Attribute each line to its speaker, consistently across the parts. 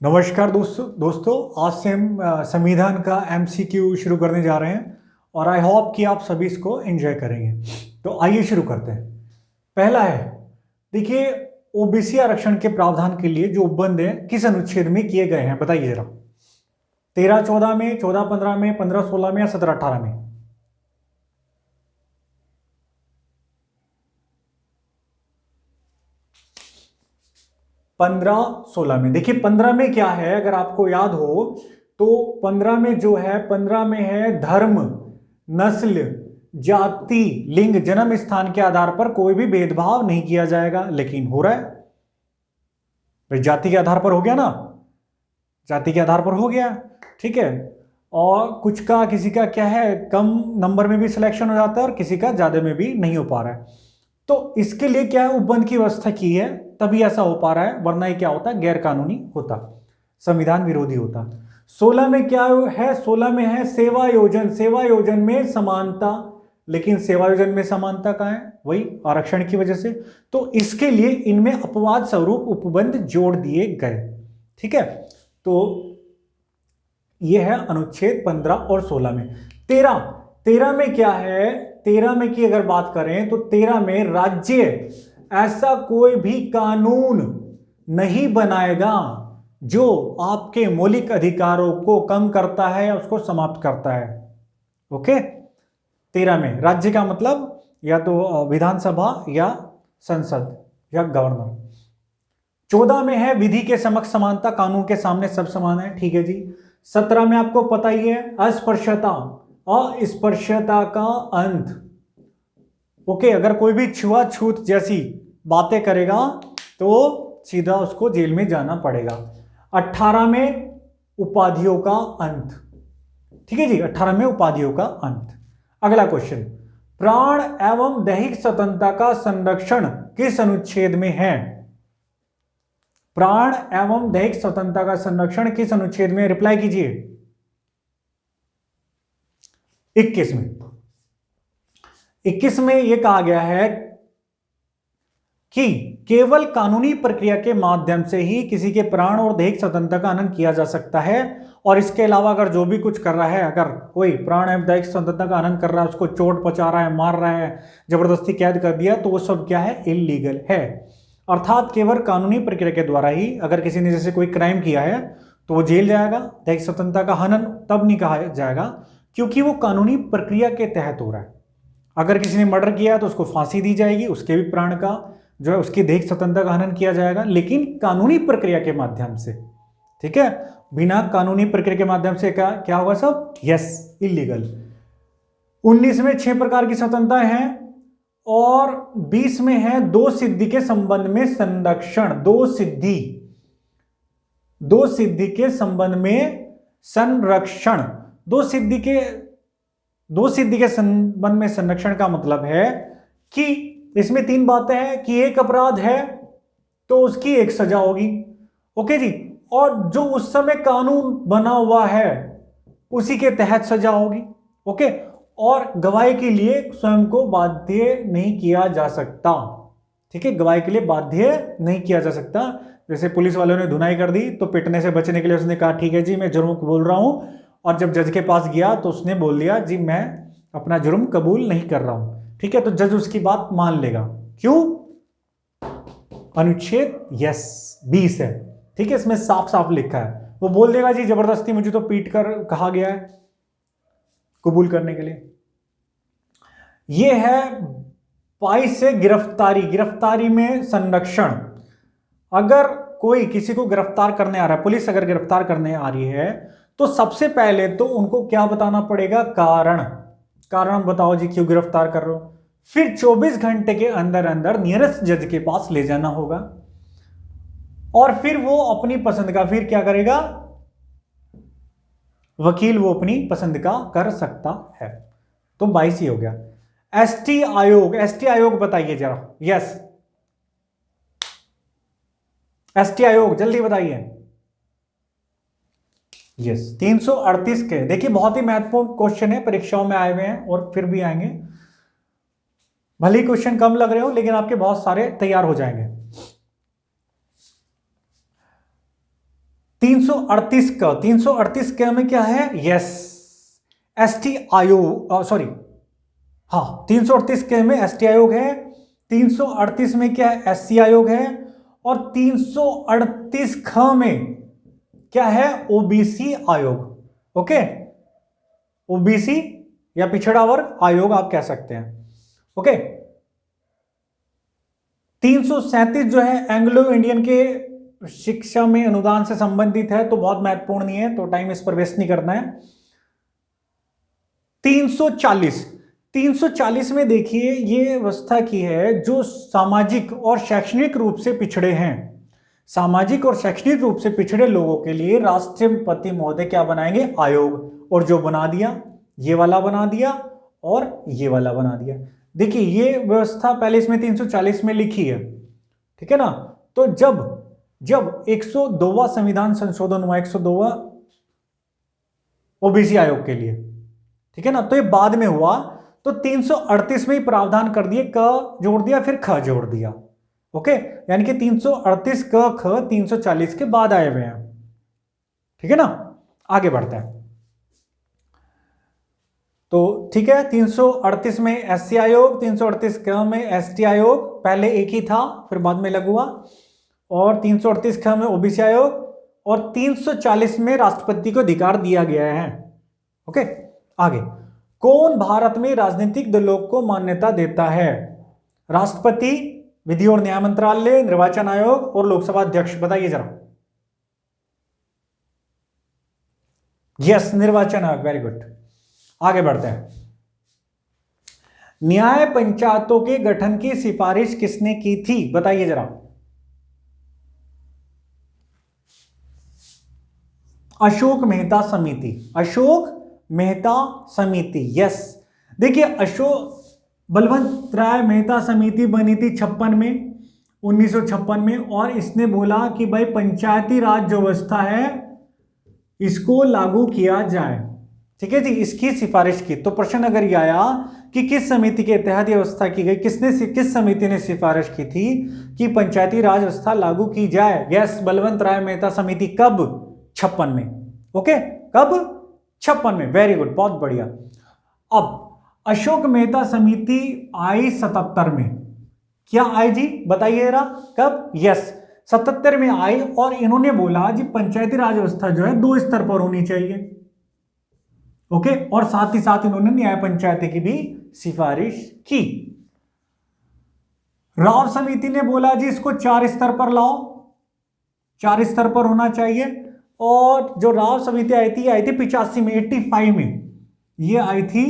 Speaker 1: नमस्कार दोस्तों आज से हम संविधान का एमसीक्यू शुरू करने जा रहे हैं और आई होप कि आप सभी इसको एंजॉय करेंगे। तो आइए शुरू करते हैं। पहला है, देखिए, ओबीसी आरक्षण के प्रावधान के लिए जो उपबंध है किस अनुच्छेद में किए गए हैं, बताइए जरा। 13-14 में, 14-15 में, 15-16 में या 17-18 में? पंद्रह 16 में। देखिए 15 में क्या है, अगर आपको याद हो तो 15 में जो है, 15 में है धर्म, नस्ल, जाति, लिंग, जन्म स्थान के आधार पर कोई भी भेदभाव नहीं किया जाएगा। लेकिन हो रहा है भाई, जाति के आधार पर हो गया ना, जाति के आधार पर हो गया, ठीक है। और कुछ का, किसी का क्या है, कम नंबर में भी सिलेक्शन हो जाता है और किसी का ज्यादा में भी नहीं हो पा रहा है। तो इसके लिए क्या है, उपबंध की व्यवस्था की है, तभी ऐसा हो पा रहा है, वरना ये क्या होता, गैर कानूनी होता, संविधान विरोधी होता। 16 में क्या है, 16 में है सेवा योजन, सेवा योजन में समानता। लेकिन सेवा योजन में समानता कहां है, वही आरक्षण की वजह से। तो इसके लिए इनमें अपवाद स्वरूप उपबंध जोड़ दिए गए, ठीक है। तो यह है अनुच्छेद 15 और 16 में। 13 में क्या है, 13 में की अगर बात करें तो 13 में राज्य ऐसा कोई भी कानून नहीं बनाएगा जो आपके मौलिक अधिकारों को कम करता है या उसको समाप्त करता है। ओके, 13 में राज्य का मतलब या तो विधानसभा या संसद या गवर्नर। 14 में है विधि के समक्ष समानता, कानून के सामने सब समान है, ठीक है जी। 17 में आपको पता ही है अस्पृश्यता, अस्पृश्यता का अंत। ओके, अगर कोई भी छुआछूत जैसी बातें करेगा तो सीधा उसको जेल में जाना पड़ेगा। 18 में उपाधियों का अंत, ठीक है जी, 18 में उपाधियों का अंत। अगला क्वेश्चन, प्राण एवं दैहिक स्वतंत्रता का संरक्षण किस अनुच्छेद में है? प्राण एवं दैहिक स्वतंत्रता का संरक्षण किस अनुच्छेद में? रिप्लाई कीजिए। 21 में। 21 में यह कहा गया है कि केवल कानूनी प्रक्रिया के माध्यम से ही किसी के प्राण और दैहिक स्वतंत्रता का हनन किया जा सकता है। और इसके अलावा अगर जो भी कुछ कर रहा है, अगर कोई प्राण एवं दैहिक स्वतंत्रता का हनन कर रहा है, उसको चोट पहुंचा रहा है, मार रहा है, जबरदस्ती कैद कर दिया, तो वो सब क्या है, इलीगल है। अर्थात केवल कानूनी प्रक्रिया के द्वारा ही, अगर किसी ने जैसे कोई क्राइम किया है तो वो जेल जाएगा। दैहिक स्वतंत्रता का हनन तब नहीं कहा जाएगा क्योंकि वो कानूनी प्रक्रिया के तहत हो रहा है। अगर किसी ने मर्डर किया है तो उसको फांसी दी जाएगी, उसके भी प्राण का जो है, उसकी दैहिक स्वतंत्रता का हनन किया जाएगा, लेकिन कानूनी प्रक्रिया के माध्यम से, ठीक है। बिना कानूनी प्रक्रिया के माध्यम से क्या क्या होगा सब? Yes, illegal. 19 में 6 प्रकार की स्वतंत्रता है और 20 में है दो सिद्धि के संबंध में संरक्षण। दो सिद्धि के संबंध में संरक्षण। दो सिद्धि के संबंध में संरक्षण का मतलब है कि इसमें 3 बातें हैं कि एक अपराध है तो उसकी एक सजा होगी, ओके जी, और जो उस समय कानून बना हुआ है उसी के तहत सजा होगी, ओके। और गवाही के लिए स्वयं को बाध्य नहीं किया जा सकता, ठीक है, गवाही के लिए बाध्य नहीं किया जा सकता। जैसे पुलिस वालों ने धुनाई कर दी तो पिटने से बचने के लिए उसने कहा ठीक है जी मैं जुर्म बोल रहा हूं, और जब जज के पास गया तो उसने बोल दिया जी मैं अपना जुर्म कबूल नहीं कर रहा हूं, ठीक है, तो जज उसकी बात मान लेगा। क्यों? अनुच्छेद 20 है, ठीक है, इसमें साफ साफ लिखा है। वो बोल देगा जी जबरदस्ती मुझे तो पीट कर कहा गया है कबूल करने के लिए। यह है 22 से गिरफ्तारी में संरक्षण। अगर कोई किसी को गिरफ्तार करने आ रहा है, पुलिस अगर गिरफ्तार करने आ रही है तो सबसे पहले तो उनको क्या बताना पड़ेगा? कारण बताओ जी क्यों गिरफ्तार कर रहे हो। फिर 24 घंटे के अंदर अंदर नियरेस्ट जज के पास ले जाना होगा और फिर वो अपनी पसंद का फिर क्या करेगा? वकील वो अपनी पसंद का कर सकता है। तो 22 ही हो गया। एसटी आयोग बताइए जरा। यस, एसटी आयोग जल्दी बताइए। यस, 338 के। देखिए बहुत ही महत्वपूर्ण क्वेश्चन है, परीक्षाओं में आए हुए हैं और फिर भी आएंगे। भले ही क्वेश्चन कम लग रहे हो लेकिन आपके बहुत सारे तैयार हो जाएंगे। 338 का 338 का में क्या है? यस, एसटी आयोग, सॉरी, हाँ 338 के में एसटी आयोग है, 338 में क्या है? एससी आयोग है, और 338 ख में क्या है? ओबीसी आयोग। ओके, ओबीसी या पिछड़ा वर्ग आयोग आप कह सकते हैं। ओके, 337 जो है एंग्लो इंडियन के शिक्षा में अनुदान से संबंधित है, तो बहुत महत्वपूर्ण नहीं है, तो टाइम इस पर वेस्ट नहीं करना है। 340 में देखिए ये व्यवस्था की है जो सामाजिक और शैक्षणिक रूप से पिछड़े हैं। सामाजिक और शैक्षणिक रूप से पिछड़े लोगों के लिए राष्ट्रपति महोदय क्या बनाएंगे? आयोग। और जो बना दिया, ये वाला बना दिया और ये वाला बना दिया। देखिए ये व्यवस्था पहले इसमें 340 में लिखी है, ठीक है ना। तो जब 102वां संविधान संशोधन हुआ, 102वां ओबीसी आयोग के लिए, ठीक है ना, तो ये बाद में हुआ, तो 338 में ही प्रावधान कर दिए, क जोड़ दिया फिर ख जोड़ दिया। ओके, यानी कि 338 क ख 340 के बाद आए हुए हैं, ठीक है ना। आगे बढ़ते हैं, तो ठीक है, 338 में एससी आयोग, 338 क में एसटी आयोग, पहले एक ही था फिर बाद में अलग हुआ, और 338 ख में ओबीसी आयोग, और 340 में राष्ट्रपति को अधिकार दिया गया है। ओके, आगे, कौन भारत में राजनीतिक दलों को मान्यता देता है? राष्ट्रपति, विधि और न्याय मंत्रालय, निर्वाचन आयोग और लोकसभा अध्यक्ष। बताइए जरा। यस, निर्वाचन आयोग, वेरी गुड। आगे बढ़ते हैं, न्याय पंचायतों के गठन की सिफारिश किसने की थी? बताइए जरा। अशोक मेहता समिति, अशोक मेहता समिति, यस। देखिए अशोक बलवंत राय मेहता समिति बनी थी 56 में, 1956 में, और इसने बोला कि भाई पंचायती राज जो व्यवस्था है इसको लागू किया जाए, ठीक है जी, इसकी सिफारिश की। तो प्रश्न अगर ये आया कि किस समिति के तहत व्यवस्था की गई, किस समिति ने सिफारिश की थी कि पंचायती राज व्यवस्था लागू की जाए? यस, बलवंत राय मेहता समिति। कब? 56 में। ओके, कब? 56 में, वेरी गुड, बहुत बढ़िया। अब अशोक मेहता समिति आई 77 में, क्या आई जी? बताइए जरा, कब? यस, 77 में आई, और इन्होंने बोला जी पंचायती राज व्यवस्था जो है 2 स्तर पर होनी चाहिए। ओके, और साथ ही साथ इन्होंने न्याय पंचायत की भी सिफारिश की। राव समिति ने बोला जी इसको 4 स्तर पर लाओ, 4 स्तर पर होना चाहिए। और जो राव समिति आई थी 85 में, 85 में ये आई थी,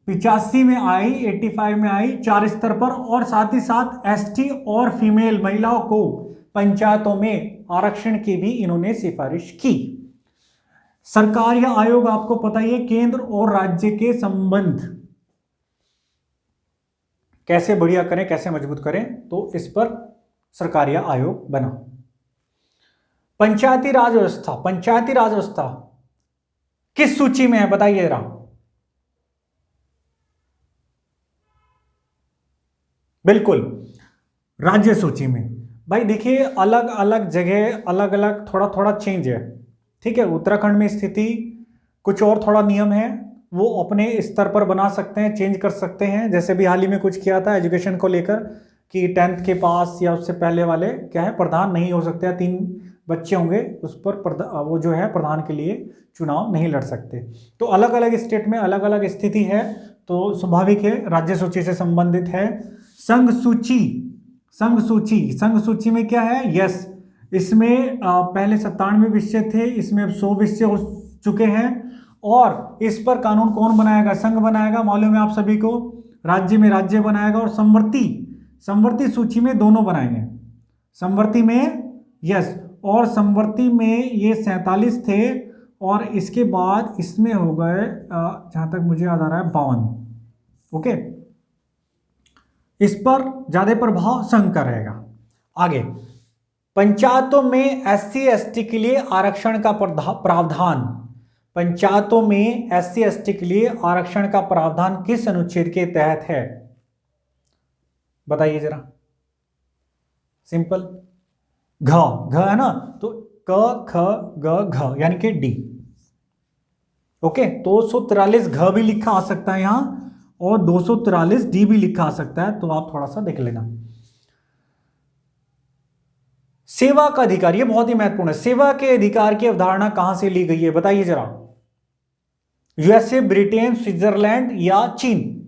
Speaker 1: 85 में आई, 85 में आई, 4 स्तर पर। और साथ ही साथ एसटी और फीमेल महिलाओं को पंचायतों में आरक्षण की भी इन्होंने सिफारिश की। सरकारी आयोग आपको पता ही है, केंद्र और राज्य के संबंध कैसे बढ़िया करें, कैसे मजबूत करें, तो इस पर सरकारी आयोग बना। पंचायती राज व्यवस्था, पंचायती राज व्यवस्था किस सूची में है? बताइए जरा। बिल्कुल, राज्य सूची में। भाई देखिए अलग अलग जगह अलग अलग थोड़ा थोड़ा चेंज है, ठीक है। उत्तराखंड में स्थिति कुछ और थोड़ा नियम है, वो अपने स्तर पर बना सकते हैं, चेंज कर सकते हैं। जैसे भी हाल ही में कुछ किया था एजुकेशन को लेकर कि 10th के पास या उससे पहले वाले क्या है प्रधान नहीं हो सकते, 3 बच्चे होंगे उस पर वो जो है प्रधान के लिए चुनाव नहीं लड़ सकते। तो अलग अलग स्टेट में अलग अलग स्थिति है, तो स्वाभाविक है राज्य सूची से संबंधित है। संघ सूची, संघ सूची, संघ सूची में क्या है? यस, इसमें पहले 97 विषय थे, इसमें अब 100 विषय हो चुके हैं। और इस पर कानून कौन बनाएगा? संघ बनाएगा, मालूम है आप सभी को। राज्य में राज्य बनाएगा, और संवर्ती, संवर्ती सूची में दोनों बनाएंगे। संवर्ती में यस, और संवर्ती में ये 47 थे, और इसके बाद इसमें हो गए जहां तक मुझे याद आ रहा है 52। ओके, इस पर ज्यादा प्रभाव संघ का रहेगा। आगे, पंचायतों में एससी एसटी के लिए आरक्षण का प्रावधान, पंचायतों में एससी एसटी के लिए आरक्षण का प्रावधान किस अनुच्छेद के तहत है? बताइए जरा। सिंपल, घ है ना, तो क ख ग घ यानी कि डी। ओके, 243 घ भी लिखा आ सकता है यहां और 243 डी भी लिखा आ सकता है, तो आप थोड़ा सा देख लेना। सेवा का अधिकार, ये बहुत ही महत्वपूर्ण है। सेवा के अधिकार की अवधारणा कहां से ली गई है बताइए जरा। यूएसए, ब्रिटेन, स्विट्जरलैंड या चीन?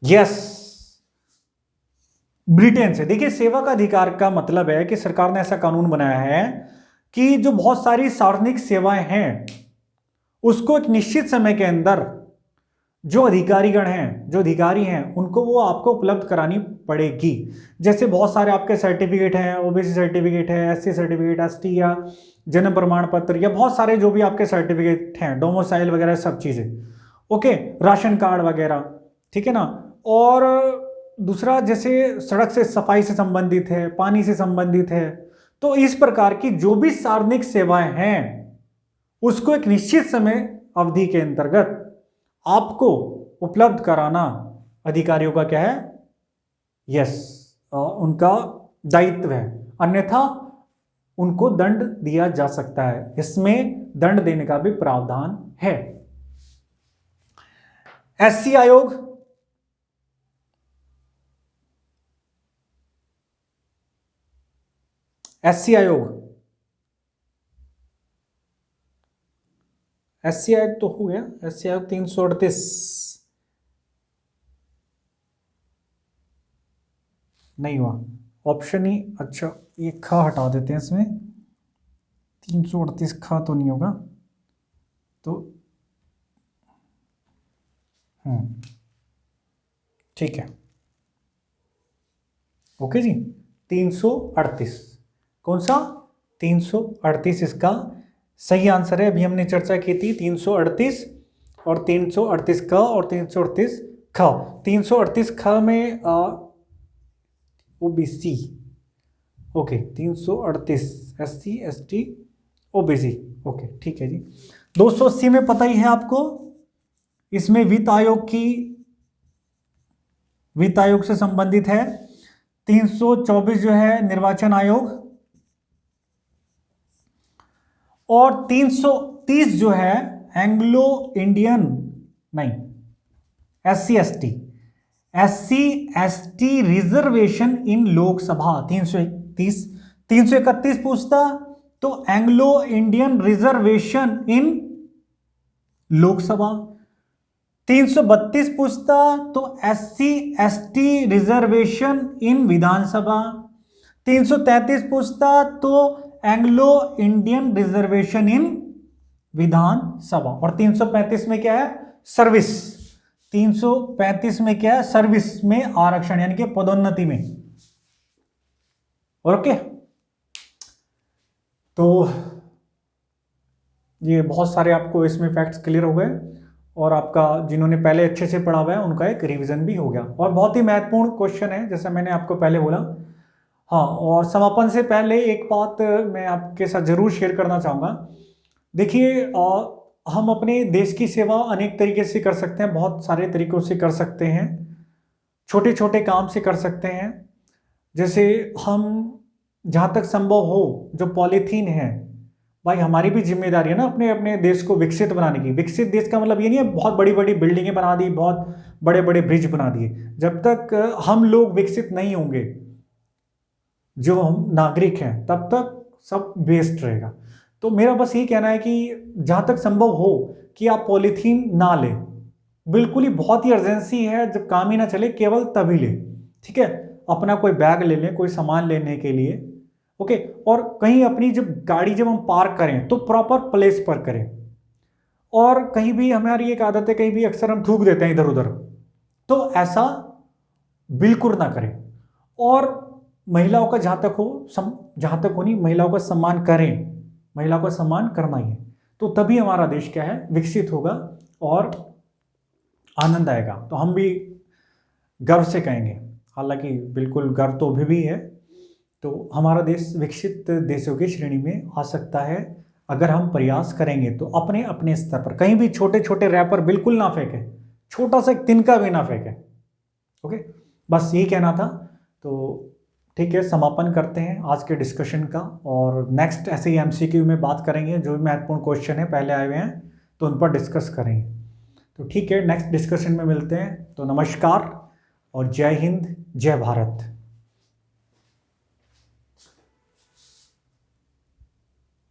Speaker 1: यस, ब्रिटेन से। देखिए, सेवा का अधिकार का मतलब है कि सरकार ने ऐसा कानून बनाया है कि जो बहुत सारी सार्वजनिक सेवाएं हैं उसको एक निश्चित समय के अंदर जो अधिकारीगण हैं, जो अधिकारी हैं, उनको वो आपको उपलब्ध करानी पड़ेगी। जैसे बहुत सारे आपके सर्टिफिकेट हैं, ओबीसी सर्टिफिकेट है, एससी सर्टिफिकेट, एसटी या जन्म प्रमाण पत्र या बहुत सारे जो भी आपके सर्टिफिकेट हैं, डोमिसाइल वगैरह सब चीजें, ओके, राशन कार्ड वगैरह, ठीक है ना। और दूसरा, जैसे सड़क से सफाई से संबंधित है, पानी से संबंधित है, तो इस प्रकार की जो भी सार्वजनिक सेवाएं हैं उसको एक निश्चित समय अवधि के अंतर्गत आपको उपलब्ध कराना अधिकारियों का क्या है? यस, उनका दायित्व है, अन्यथा उनको दंड दिया जा सकता है। इसमें दंड देने का भी प्रावधान है। एससी आयोग, एससी आयोग, एससी आयोग तो हो गया। एससी आयोग 338 नहीं हुआ, ऑप्शन ही, अच्छा ये ख हटा देते हैं इसमें, 338 ख तो नहीं होगा, तो ठीक है, ओके जी। 338 कौन सा? 338 इसका सही आंसर है। अभी हमने चर्चा की थी 338 और 338 क और 338 ख। 338 ख में OBC, okay, 338 SC ST OBC, okay, ठीक है जी। 280 में पता ही है आपको, इसमें वित्त आयोग से संबंधित है। 324 जो है निर्वाचन आयोग, और 330 जो है एंग्लो इंडियन, नहीं, एससी एसटी रिजर्वेशन इन लोकसभा। 331 पूछता तो एंग्लो इंडियन रिजर्वेशन इन लोकसभा। 332 पूछता तो एससी एसटी रिजर्वेशन इन विधानसभा। 333 पूछता तो एंग्लो इंडियन रिजर्वेशन इन विधानसभा। और 335 में क्या है? सर्विस। 335 में क्या है? सर्विस में आरक्षण, यानी कि पदोन्नति में। ओके, तो ये बहुत सारे आपको इसमें फैक्ट्स क्लियर हो गए, और आपका जिन्होंने पहले अच्छे से पढ़ा हुआ है उनका एक रिवीजन भी हो गया। और बहुत ही महत्वपूर्ण क्वेश्चन है, जैसा मैंने आपको पहले बोला। हाँ, और समापन से पहले एक बात मैं आपके साथ जरूर शेयर करना चाहूँगा। देखिए, हम अपने देश की सेवा अनेक तरीके से कर सकते हैं, बहुत सारे तरीकों से कर सकते हैं, छोटे छोटे काम से कर सकते हैं। जैसे हम जहाँ तक संभव हो, जो पॉलीथीन है, भाई हमारी भी जिम्मेदारी है ना अपने अपने देश को विकसित बनाने की। विकसित देश का मतलब ये नहीं है बहुत बड़ी बड़ी बिल्डिंगें बना दी, बहुत बड़े बड़े ब्रिज बना दिए। जब तक हम लोग विकसित नहीं होंगे, जो हम नागरिक हैं, तब तक सब वेस्ट रहेगा। तो मेरा बस ये कहना है कि जहाँ तक संभव हो कि आप पॉलीथीन ना लें। बिल्कुल ही बहुत ही अर्जेंसी है, जब काम ही ना चले केवल तभी लें, ठीक है। अपना कोई बैग ले लें कोई सामान लेने के लिए, ओके। और कहीं अपनी जब गाड़ी जब हम पार्क करें तो प्रॉपर प्लेस पर करें। और कहीं भी हमारी एक आदत है, कहीं भी अक्सर हम थूक देते हैं इधर उधर, तो ऐसा बिल्कुल ना करें। और महिलाओं का जहाँ तक हो, जहाँ तक हो नहीं, महिलाओं का सम्मान करें। महिलाओं का सम्मान करना ही है, तो तभी हमारा देश क्या है? विकसित होगा और आनंद आएगा। तो हम भी गर्व से कहेंगे, हालांकि बिल्कुल गर्व तो अभी भी है। तो हमारा देश विकसित देशों की श्रेणी में आ सकता है अगर हम प्रयास करेंगे तो। अपने अपने स्तर पर कहीं भी छोटे छोटे रैपर बिल्कुल ना फेंके, छोटा सा तिनका भी ना फेंके, ओके। बस यही कहना था। तो ठीक है, समापन करते हैं आज के डिस्कशन का, और नेक्स्ट ऐसे ही एमसीक्यू में बात करेंगे, जो भी महत्वपूर्ण क्वेश्चन है पहले आए हुए हैं तो उन पर डिस्कस करेंगे। तो ठीक है, नेक्स्ट डिस्कशन में मिलते हैं। तो नमस्कार और जय हिंद, जय भारत।